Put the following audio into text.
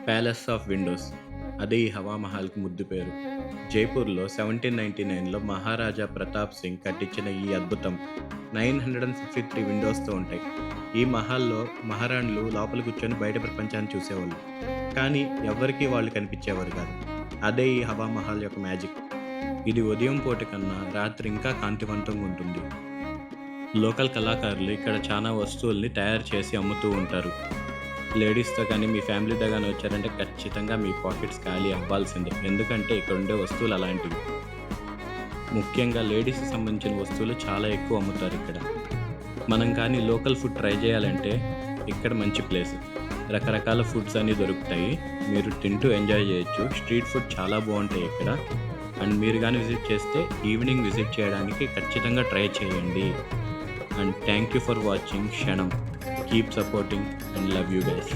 Palace of Windows. అదే ఈ హవా మహల్‌కి ముద్దు పేరు. జైపూర్‌లో 1799లో మహారాజా ప్రతాప్ సింగ్ కట్టించిన ఈ అద్భుతం 953 విండోస్‌తో ఉంటాయి. ఈ మహల్‌లో మహారాణులు లోపల కూర్చొని బయట ప్రపంచాన్ని చూసేవాళ్ళు. కానీ ఎవ్వరికీ వాళ్ళు కనిపించేవారు కాదు. అదే ఈ హవా మహల్ యొక్క మ్యాజిక్. ఇది ఉదయం పూట కన్నా రాత్రి ఇంకా కాంతివంతంగా ఉంటుంది. లోకల్ కళాకారులు ఇక్కడ చాలా వస్తువుల్ని తయారు చేసి అమ్ముతూ ఉంటారు. లేడీస్‌తో కానీ, మీ ఫ్యామిలీతో గాని వచ్చారంటే ఖచ్చితంగా మీ పాకెట్స్ ఖాళీ అవ్వాల్సిందే. ఎందుకంటే ఇక్కడుండే వస్తువులు అలాంటివి. ముఖ్యంగా లేడీస్‌కి సంబంధించిన వస్తువులు చాలా ఎక్కువ అమ్ముతారిక్కడ. మనం కానీ లోకల్ ఫుడ్ ట్రై చేయాలంటే ఇక్కడ మంచి ప్లేస్. రకరకాల ఫుడ్స్ అన్నీ దొరుకుతాయి. మీరు తింటూ ఎంజాయ్ చేయొచ్చు. స్ట్రీట్ ఫుడ్ చాలా బావుంటాయి ఇక్కడ. అండ్ మీరు గాని విజిట్ చేస్తే ఈవినింగ్ విజిట్ చేయడానికి ఖచ్చితంగా ట్రై చేయండి. And thank you for watching క్షణం. Keep supporting and love you guys.